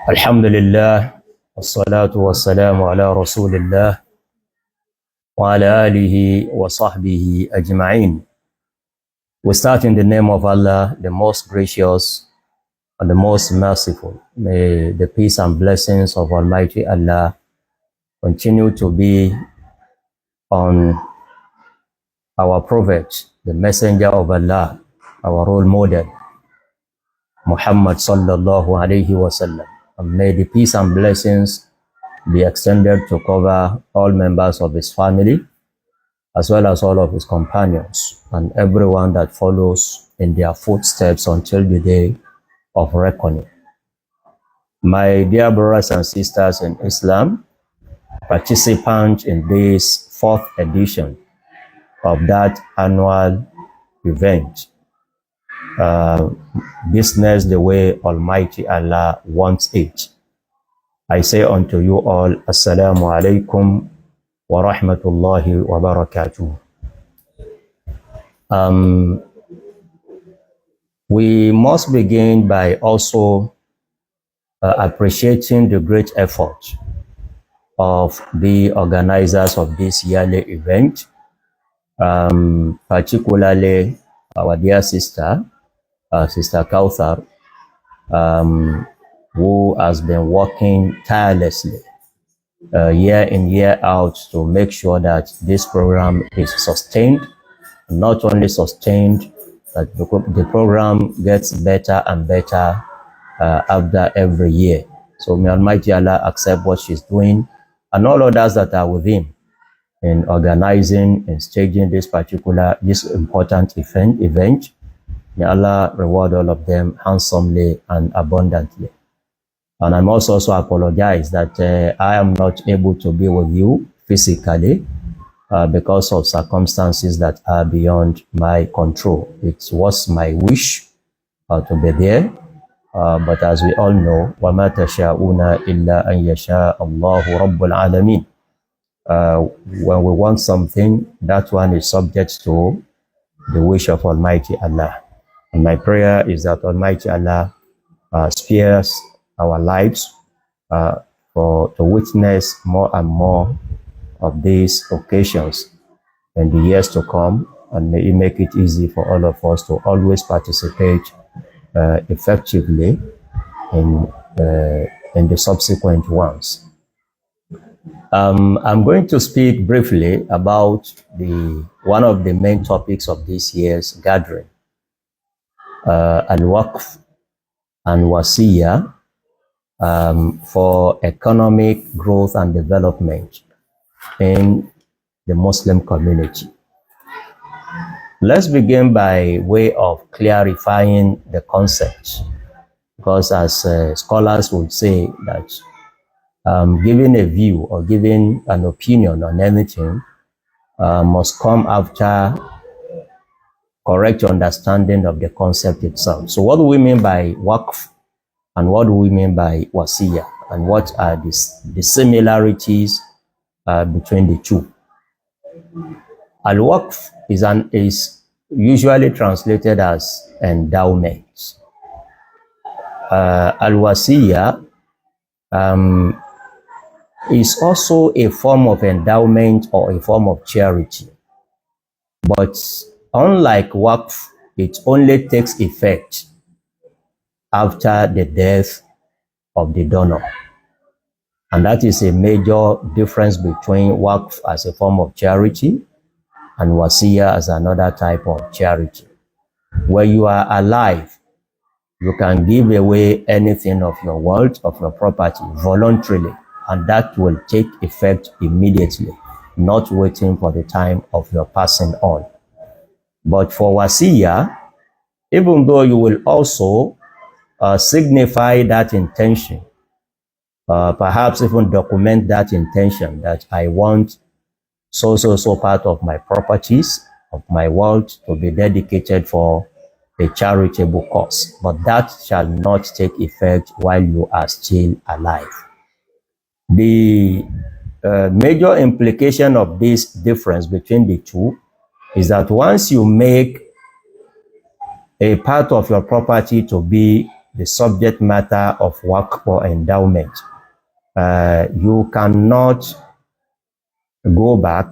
Alhamdulillah, wassalatu wassalamu ala rasulillah wa ala alihi wa sahbihi ajma'in. We start in the name of Allah, the most gracious and the most merciful. May the peace and blessings of Almighty Allah continue to be on our Prophet, the messenger of Allah, our role model, Muhammad sallallahu alayhi wa sallam. And may the peace and blessings be extended to cover all members of his family, as well as all of his companions, and everyone that follows in their footsteps until the day of reckoning. My dear brothers and sisters in Islam, participants in this 4th edition of that annual event, business the way Almighty Allah wants it. I say unto you all, Assalamu alaikum wa rahmatullahi wa barakatuh. We must begin by also appreciating the great effort of the organizers of this yearly event, particularly our dear sister, Sister Kauthar, who has been working tirelessly year in, year out to make sure that this program is sustained. Not only sustained, but the program gets better and better after every year. So may Almighty Allah accept what she's doing and all others that are with him in organizing and staging this important event. May Allah reward all of them handsomely and abundantly. And I must also apologize that I am not able to be with you physically because of circumstances that are beyond my control. It was my wish to be there, but as we all know, وَمَا تَشَاءُونَ إِلَّا أَن يَشَاءَ اللَّهُ رَبُّ الْعَالَمِينَ. When we want something, that one is subject to the wish of Almighty Allah. And my prayer is that Almighty Allah spares our lives to witness more and more of these occasions in the years to come, and may He make it easy for all of us to always participate effectively in the subsequent ones. I'm going to speak briefly about one of the main topics of this year's gathering, Waqf and Wasiyah, for economic growth and development in the Muslim community. Let's begin by way of clarifying the concept, because as scholars would say that giving a view or giving an opinion on anything must come after correct understanding of the concept itself. So what do we mean by Waqf and what do we mean by Wasiyah, and what are the similarities between the two? Al-Waqf is usually translated as endowment. Al-Wasiyah is also a form of endowment or a form of charity. But unlike Waqf, it only takes effect after the death of the donor. And that is a major difference between Waqf as a form of charity and Wasiyah as another type of charity. Where you are alive, you can give away anything of your wealth, of your property, voluntarily, and that will take effect immediately, not waiting for the time of your passing on. But for Wasiyah, even though you will also signify that intention, perhaps even document that intention, that I want so part of my properties, of my wealth, to be dedicated for a charitable cause, but that shall not take effect while you are still alive. The major implication of this difference between the two is that once you make a part of your property to be the subject matter of work or endowment, you cannot go back,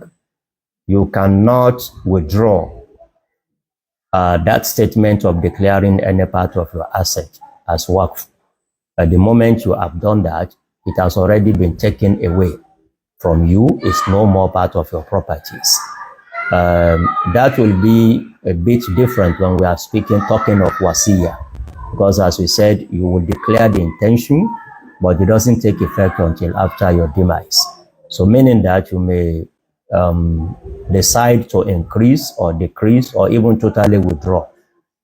you cannot withdraw that statement of declaring any part of your asset as work. At the moment you have done that, it has already been taken away from you. It's no more part of your properties. That will be a bit different when we are talking of wasiyah, because as we said, you will declare the intention, but it doesn't take effect until after your demise. So meaning that you may decide to increase or decrease or even totally withdraw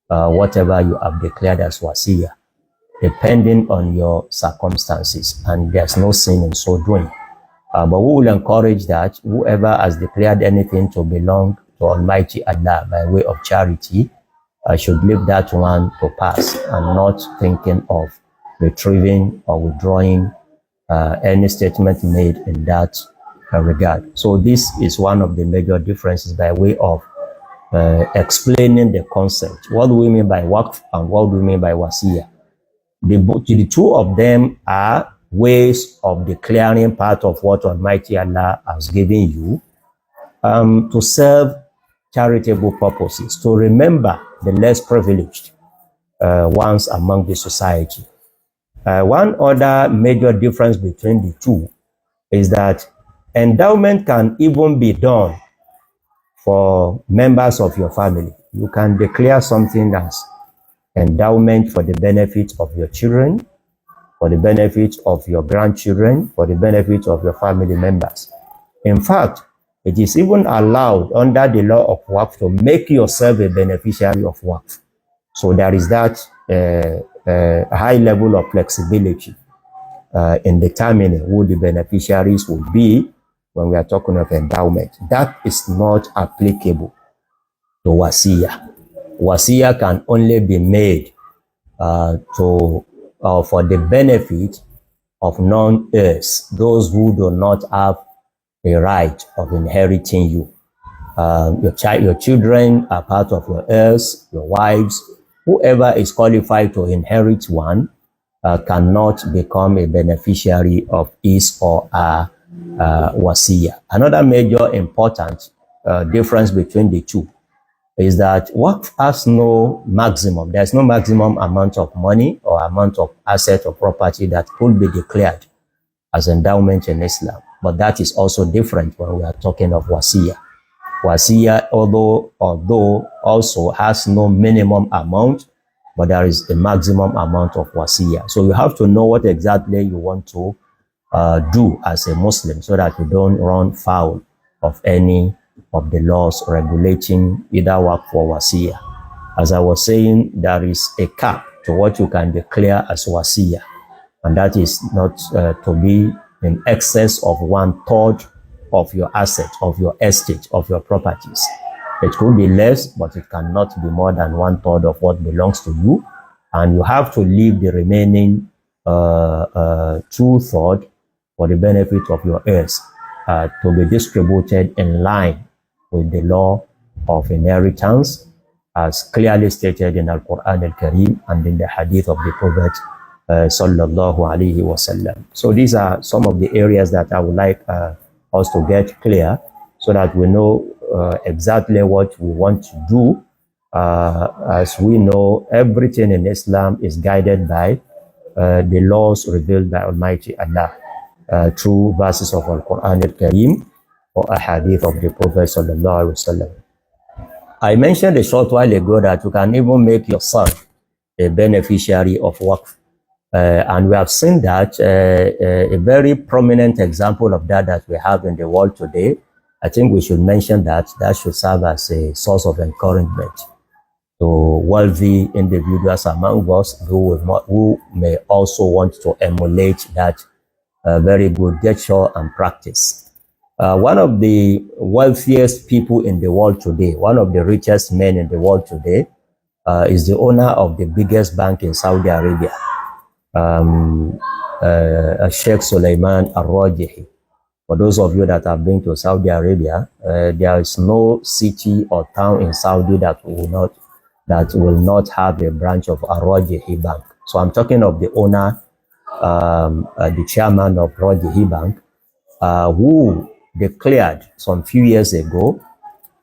whatever you have declared as wasiyah, depending on your circumstances, and there's no sin in so doing. But we will encourage that whoever has declared anything to belong to Almighty Allah by way of charity should leave that one to pass and not thinking of retrieving or withdrawing any statement made in that regard. So this is one of the major differences by way of explaining the concept. What do we mean by waqf and what do we mean by wasiyah? The two of them are ways of declaring part of what Almighty Allah has given you to serve charitable purposes, to remember the less privileged ones among the society. One other major difference between the two is that endowment can even be done for members of your family. You can declare something as endowment for the benefit of your children, for the benefit of your grandchildren, for the benefit of your family members. In fact, it is even allowed under the law of Waqf to make yourself a beneficiary of Waqf. So there is that high level of flexibility in determining who the beneficiaries will be when we are talking of endowment. That is not applicable to wasiyah. Wasiyah can only be made for the benefit of non-heirs, those who do not have a right of inheriting you. Your children are part of your heirs, your wives, whoever is qualified to inherit one cannot become a beneficiary of his or her wasiyah. Another major important difference between the two is that Waqf has no maximum. There's no maximum amount of money or amount of asset or property that could be declared as endowment in Islam. But that is also different when we are talking of wasiyah. Wasiyah, although also has no minimum amount, but there is a maximum amount of wasiyah. So you have to know what exactly you want to do as a Muslim so that you don't run foul of any of the laws regulating either Waqf or wasiyah. As I was saying, there is a cap to what you can declare as wasiyah, and that is not to be in excess of 1/3 of your asset, of your estate, of your properties. It could be less, but it cannot be more than 1/3 of what belongs to you, and you have to leave the remaining 2/3 for the benefit of your heirs to be distributed in line with the law of inheritance, as clearly stated in Al-Quran Al-Kareem and in the hadith of the Prophet sallallahu alaihi wasallam. So these are some of the areas that I would like us to get clear, so that we know exactly what we want to do. As we know, everything in Islam is guided by the laws revealed by Almighty Allah through verses of Al-Quran Al-Kareem or a hadith of the Prophet sallallahu alaihi wasallam. I mentioned a short while ago that you can even make yourself a beneficiary of Waqf. And we have seen that a very prominent example of that we have in the world today. I think we should mention that should serve as a source of encouragement to wealthy individuals among us who may also want to emulate that very good gesture and practice. One of the wealthiest people in the world today, one of the richest men in the world today, is the owner of the biggest bank in Saudi Arabia, Ash-Shaykh Sulaiman Al-Rajihi. For those of you that have been to Saudi Arabia, there is no city or town in Saudi that will not have a branch of Al-Rajihi Bank. So I'm talking of the owner, the chairman of Rajihi Bank, who declared some few years ago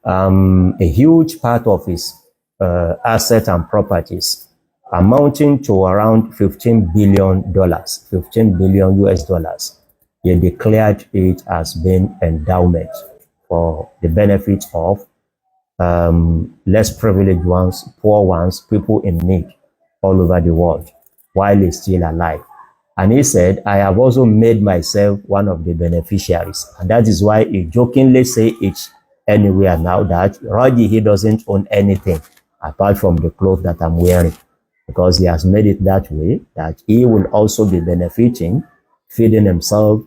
a huge part of his assets and properties amounting to around $15 billion, 15 billion US dollars. He declared it as being endowment for the benefit of less privileged ones, poor ones, people in need all over the world while he's still alive. And he said, I have also made myself one of the beneficiaries. And that is why he jokingly say it anywhere now that Raji, he doesn't own anything apart from the clothes that I'm wearing, because he has made it that way that he will also be benefiting, feeding himself,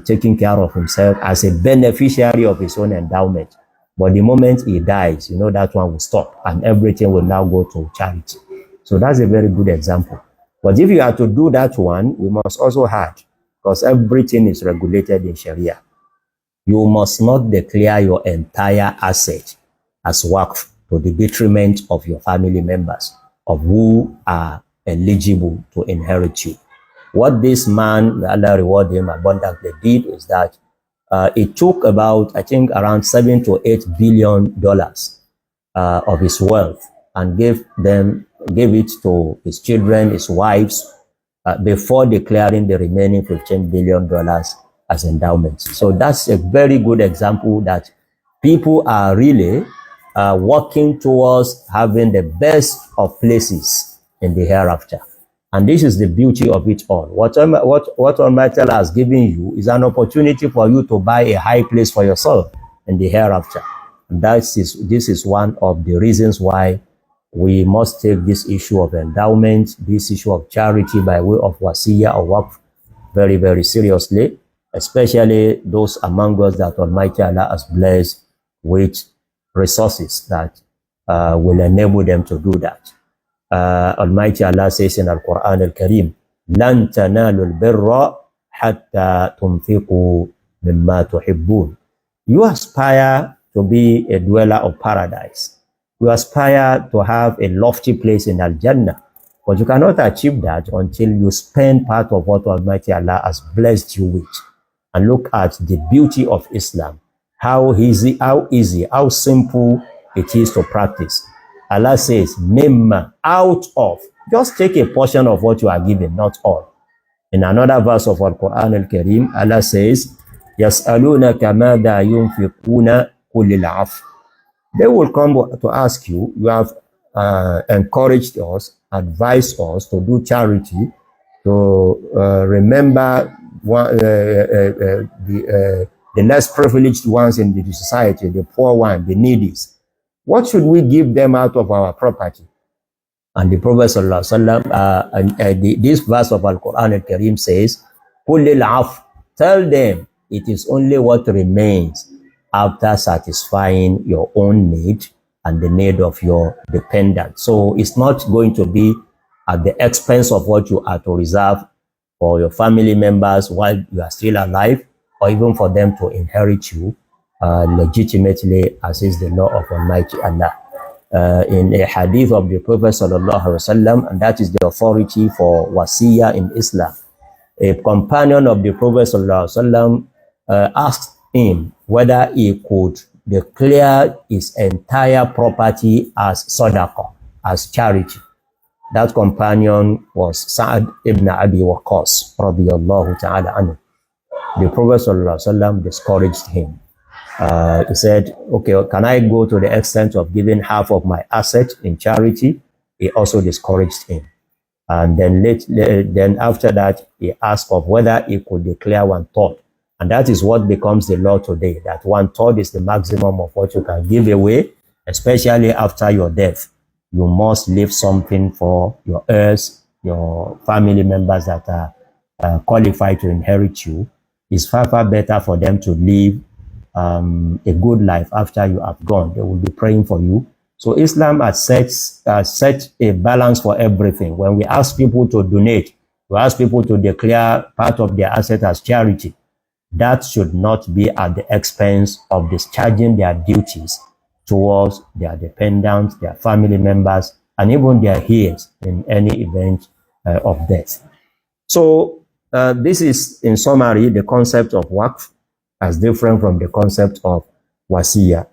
taking care of himself as a beneficiary of his own endowment. But the moment he dies, you know, that one will stop and everything will now go to charity. So that's a very good example. But if you are to do that one, we must also add, because everything is regulated in Sharia, you must not declare your entire asset as waqf to the detriment of your family members, of who are eligible to inherit you. What this man, may Allah reward him abundantly, did is that it took about, I think, around $7 to $8 billion of his wealth and gave it to his children, his wives, before declaring the remaining $15 billion as endowments. So that's a very good example that people are really working towards having the best of places in the hereafter. And this is the beauty of it all. What Almighty Allah has given you is an opportunity for you to buy a high place for yourself in the hereafter. And this is one of the reasons why we must take this issue of endowment, this issue of charity by way of wasiyah or waqf very, very seriously, especially those among us that Almighty Allah has blessed with resources that will enable them to do that. Almighty Allah says in Al-Quran Al-Kareem, لَن تَنَالُوا الْبِرَّ حَتَّى تُنْفِقُوا مِمَّا تُحِبُّونَ. You aspire to be a dweller of paradise. You aspire to have a lofty place in Al-Jannah, but you cannot achieve that until you spend part of what Almighty Allah has blessed you with. And look at the beauty of Islam, how easy, how simple it is to practice. Allah says, mimma, out of. Just take a portion of what you are given, not all. In another verse of Al-Quran Al-Kareem, Allah says, يَسْأَلُونَكَ مَاذَا يُنْفِقُونَ قُلِ الْعَفْوَ. They will come to ask you, you have encouraged us, advised us to do charity, to remember the less privileged ones in the society, the poor ones, the needy. What should we give them out of our property? And the Prophet this verse of Al-Quran Al-Kareem says, قُلِ الْعَفْوَ. Tell them it is only what remains after satisfying your own need and the need of your dependent. So it's not going to be at the expense of what you are to reserve for your family members while you are still alive, or even for them to inherit you legitimately, as is the law of Almighty Allah. In a hadith of the Prophet sallallahu alaihi wasallam, and that is the authority for wasiyah in Islam, a companion of the Prophet sallallahu alaihi wasallam asked him whether he could declare his entire property as sadaqah, as charity. That companion was Sa'ad ibn Abi Waqqas radiyallahu ta'ala anhu. The Prophet sallallahu alaihi wasallam discouraged him. He said, okay, can I go to the extent of giving half of my asset in charity? He also discouraged him. And then after that, he asked of whether he could declare 1/3. And that is what becomes the law today, that 1/3 is the maximum of what you can give away, especially after your death. You must leave something for your heirs, your family members that are qualified to inherit you. It's far, far better for them to live a good life after you have gone. They will be praying for you. So Islam has set a balance for everything. When we ask people to donate, we ask people to declare part of their asset as charity. That should not be at the expense of discharging their duties towards their dependents, their family members, and even their heirs in any event of death. So this is, in summary, the concept of waqf as different from the concept of wasiyah.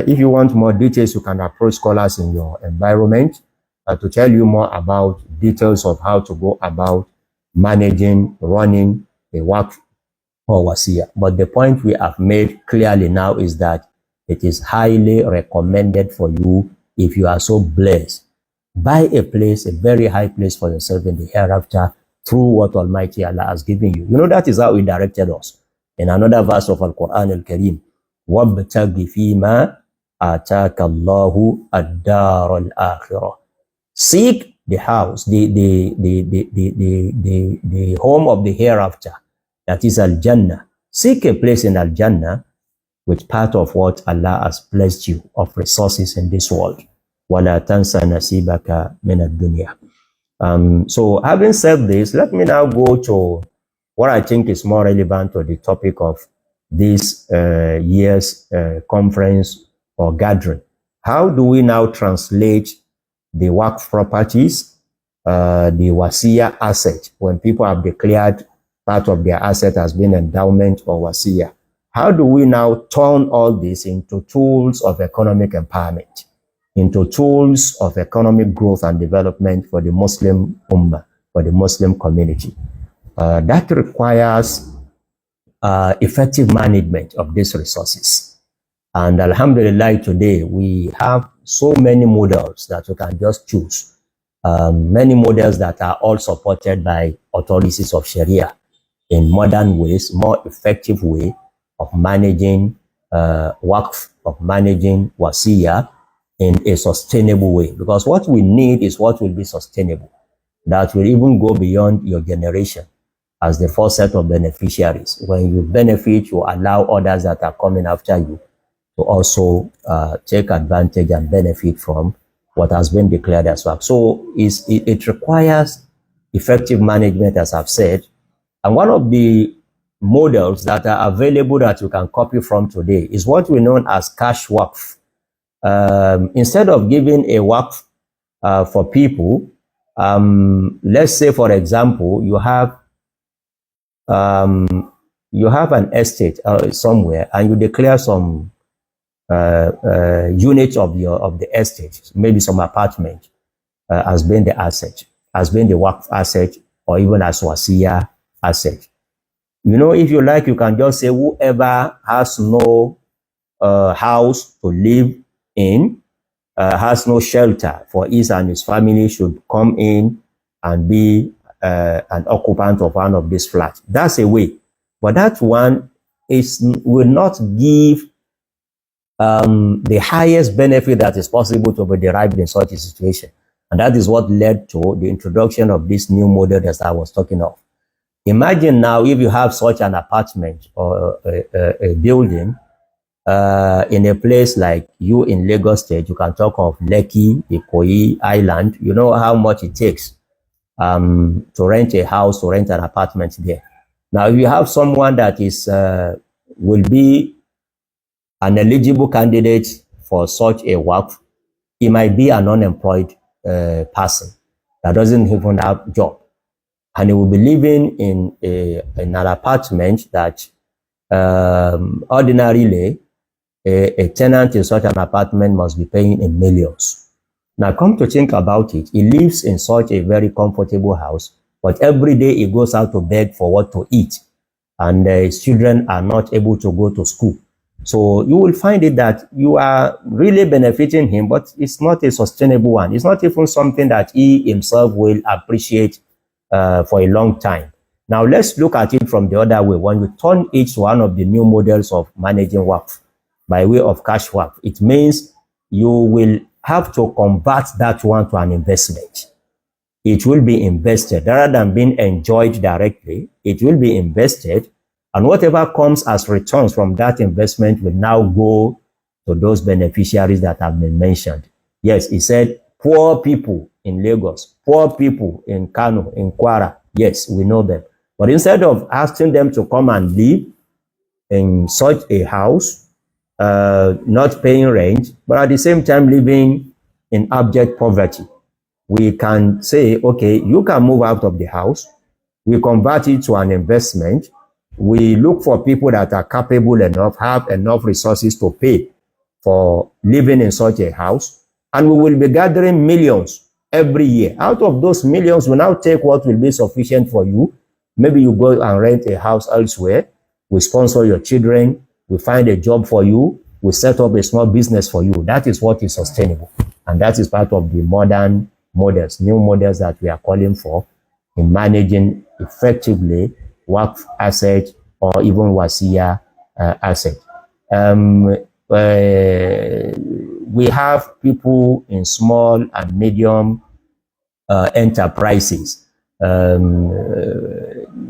If you want more details, you can approach scholars in your environment to tell you more about details of how to go about managing, running a waqf or wasiyah. But the point we have made clearly now is that it is highly recommended for you, if you are so blessed, buy a place, a very high place for yourself in the hereafter through what Almighty Allah has given you. You know, that is how He directed us. In another verse of Al-Quran Al-Kareem, وَابْتَغِ فِي مَا آتَاكَ اللَّهُ الدَّارَ الْآخِرَةِ. Seek the house, the home of the hereafter, that is Al-Jannah. Seek a place in Al-Jannah with part of what Allah has blessed you of resources in this world. وَلَا تَنْسَ نَصِيبَكَ مِنَ الدُّنْيَا. So having said this, let me now go to what I think is more relevant to the topic of this year's conference or gathering. How do we now translate the waqf properties, the wasiyah asset, when people have declared part of their asset as being endowment or wasiyah? How do we now turn all this into tools of economic empowerment, into tools of economic growth and development for the Muslim Ummah, for the Muslim community? That requires effective management of these resources. And Alhamdulillah, today we have so many models that you can just choose. Many models that are all supported by authorities of Sharia in modern ways, more effective way of managing waqf, of managing wasiyah in a sustainable way. Because what we need is what will be sustainable, that will even go beyond your generation as the first set of beneficiaries. When you benefit, you allow others that are coming after you to also take advantage and benefit from what has been declared as well. So it requires effective management, as I've said. And one of the models that are available that you can copy from today is what we know as cash waqf. Instead of giving a waqf for people, let's say, for example, you have an estate somewhere, and you declare some units of the estate, maybe some apartment, as being the asset, as being the waqf asset, or even as wasiyah asset. You know, if you like, you can just say whoever has no house to live in, has no shelter for his and his family, should come in and be an occupant of one of these flats. That's a way. But that one will not give the highest benefit that is possible to be derived in such a situation. And that is what led to the introduction of this new model that I was talking of. Imagine now if you have such an apartment or a building in a place like you in Lagos State. You can talk of Lekki, Ikoyi Island. You know how much it takes to rent a house, to rent an apartment there. Now, if you have someone that is will be an eligible candidate for such a waqf, he might be an unemployed person that doesn't even have a job, and he will be living in an apartment that ordinarily a tenant in such an apartment must be paying in millions. Now, come to think about it, he lives in such a very comfortable house, but every day he goes out to beg for what to eat, and his children are not able to go to school. So you will find it that you are really benefiting him, but it's not a sustainable one. It's not even something that he himself will appreciate for a long time. Now, let's look at it from the other way. When we turn each one of the new models of managing waqf by way of cash waqf, it means you will have to convert that one to an investment. It will be invested rather than being enjoyed directly. It will be invested, and whatever comes as returns from that investment will now go to those beneficiaries that have been mentioned. Yes, he said poor people in Lagos, poor people in Kano, in Kwara. Yes, we know them. But instead of asking them to come and live in such a house, not paying rent, but at the same time living in abject poverty, we can say, okay, you can move out of the house. We convert it to an investment. We look for people that are capable enough, have enough resources to pay for living in such a house. And we will be gathering millions every year. Out of those millions, we now take what will be sufficient for you. Maybe you go and rent a house elsewhere. We sponsor your children. We find a job for you. We set up a small business for you. That is what is sustainable. And that is part of the modern models, new models that we are calling for in managing effectively Waqf asset or even Wasiyah asset. We have people in small and medium enterprises,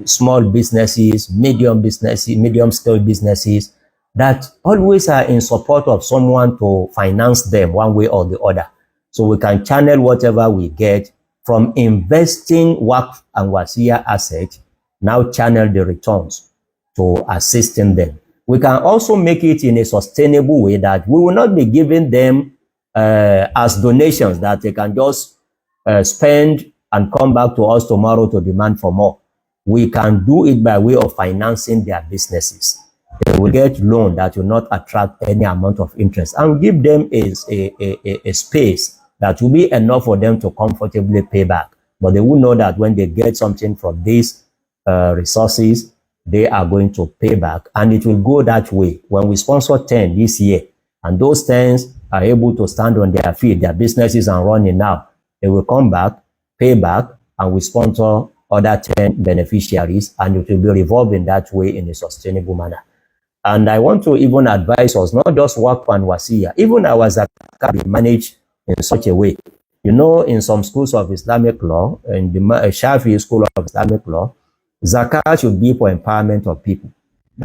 small businesses, medium scale businesses that always are in support of someone to finance them one way or the other. So we can channel whatever we get from investing Waqf and Wasiyah assets, now channel the returns to assisting them. We can also make it in a sustainable way that we will not be giving them as donations that they can just spend and come back to us tomorrow to demand for more. We can do it by way of financing their businesses. They will get loan that will not attract any amount of interest and give them a space that will be enough for them to comfortably pay back. But they will know that when they get something from these resources, they are going to pay back, and it will go that way. When we sponsor 10 this year, and those 10s are able to stand on their feet, their businesses are running now, they will come back, pay back, and we sponsor other 10 beneficiaries, and it will be revolving that way in a sustainable manner. And I want to even advise us, not just Waqf and Wasiyah, even our zakat be managed in such a way. You know, in some schools of Islamic law, in the Shafi'i school of Islamic law, zakat should be for empowerment of people.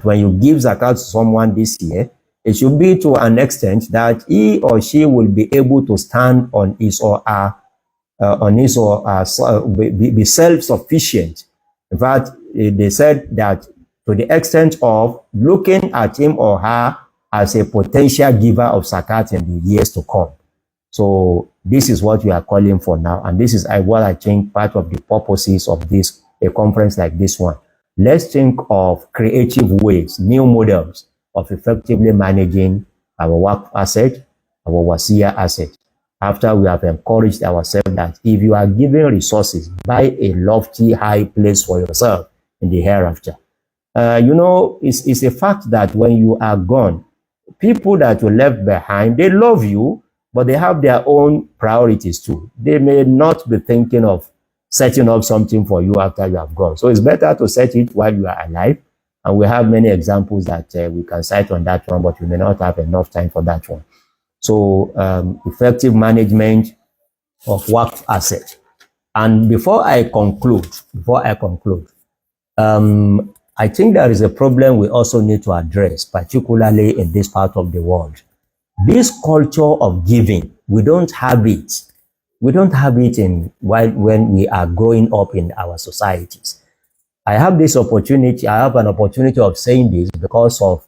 When you give zakat to someone this year, it should be to an extent that he or she will be able to stand on his or her, be self-sufficient. In fact, they said that to the extent of looking at him or her as a potential giver of zakat in the years to come. So this is what we are calling for now, and this is what I think part of the purposes of this, a conference like this one. Let's think of creative ways, new models of effectively managing our Waqf asset, our Wasiyah asset. After we have encouraged ourselves that if you are given resources, buy a lofty high place for yourself in the hereafter. You know, it's a fact that when you are gone, people that you left behind, they love you, but they have their own priorities too. They may not be thinking of setting up something for you after you have gone. So it's better to set it while you are alive. And we have many examples that we can cite on that one, but we may not have enough time for that one. So effective management of Waqf asset. And before I conclude, I think there is a problem we also need to address, particularly in this part of the world. This culture of giving, we don't have it. We don't have it when we are growing up in our societies. I have an opportunity of saying this because of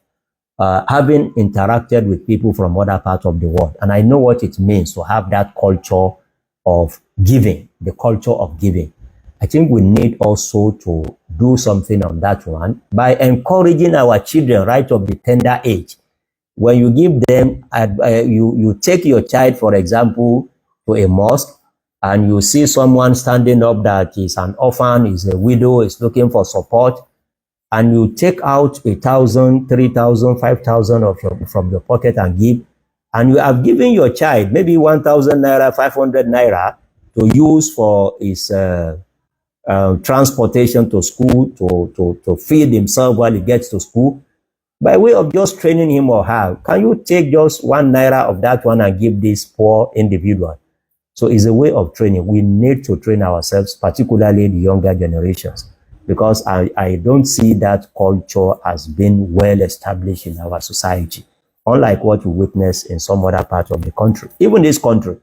having interacted with people from other parts of the world. And I know what it means to have that culture of giving, the culture of giving. I think we need also to do something on that one by encouraging our children right of the tender age. When you give them, you take your child, for example, to a mosque, and you see someone standing up that is an orphan, is a widow, is looking for support, and you take out 1,000, 3,000, 5,000 from your pocket and give, and you have given your child maybe 1,000 naira, 500 naira to use for his transportation to school, to feed himself while he gets to school, by way of just training him or her. Can you take just 1 naira of that one and give this poor individual? So it's a way of training. We need to train ourselves, particularly the younger generations, because I don't see that culture as being well established in our society, unlike what we witness in some other parts of the country. Even this country,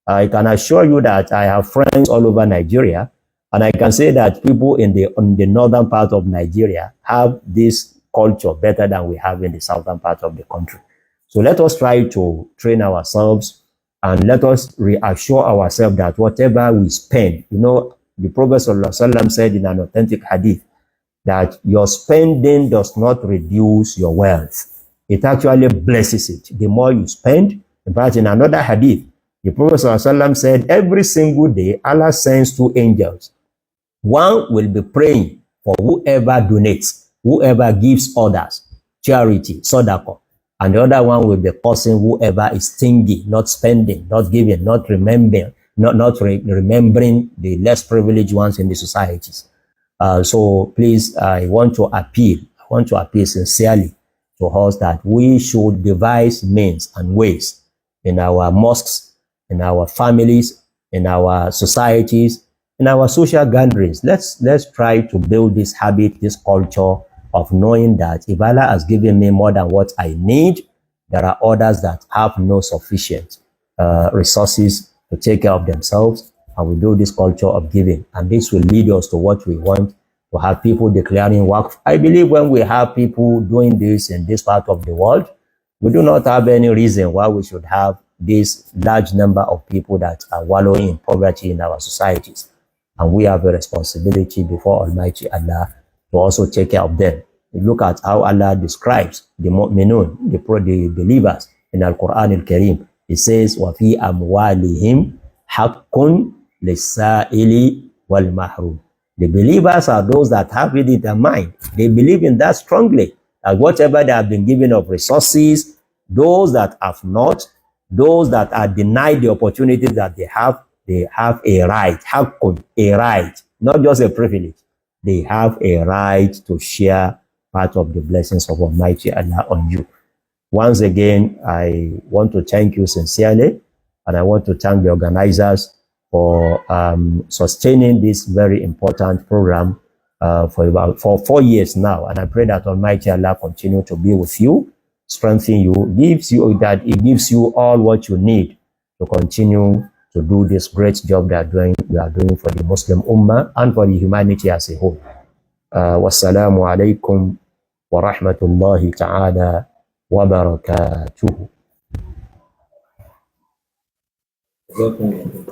I can assure you that I have friends all over Nigeria, and I can say that people in the northern part of Nigeria have this culture better than we have in the southern part of the country. So let us try to train ourselves And let us reassure ourselves that whatever we spend, the Prophet ﷺ said in an authentic hadith that your spending does not reduce your wealth. It actually blesses it. The more you spend, in fact, in another hadith, the Prophet ﷺ said every single day, Allah sends 2 angels. One will be praying for whoever donates, whoever gives others, charity, sadaqah. And the other one will be cursing whoever is stingy, not spending, not giving, not remembering, remembering the less privileged ones in the societies. So please, I want to appeal sincerely to us that we should devise means and ways in our mosques, in our families, in our societies, in our social gatherings. Let's try to build this habit, this culture of knowing that if Allah has given me more than what I need, there are others that have no sufficient resources to take care of themselves, and we build this culture of giving. And this will lead us to what we want, to have people declaring waqf. I believe when we have people doing this in this part of the world, we do not have any reason why we should have this large number of people that are wallowing in poverty in our societies. And we have a responsibility before Almighty Allah to also take care of them. You look at how Allah describes the mu'minun, the believers in Al-Quran Al-Kareem. It says, وَفِي أَمْوَالِهِمْ حَقٌّ لِلسَّائِلِ وَالْمَحْرُومِ. The believers are those that have it in their mind. They believe in that strongly. That whatever they have been given of resources, those that have not, those that are denied the opportunities that they have a right, a right, not just a privilege. They have a right to share part of the blessings of Almighty Allah on you. Once again, I want to thank you sincerely, and I want to thank the organizers for sustaining this very important program for 4 years now. And I pray that Almighty Allah continue to be with you, strengthen you, it gives you all what you need to continue to do this great job we are doing for the Muslim Ummah and for the humanity as a whole. Wassalamu alaikum wa rahmatullahi ta'ala wa barakatuhu.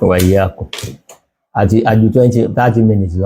Wa iyyakum. Ati 30 minutes.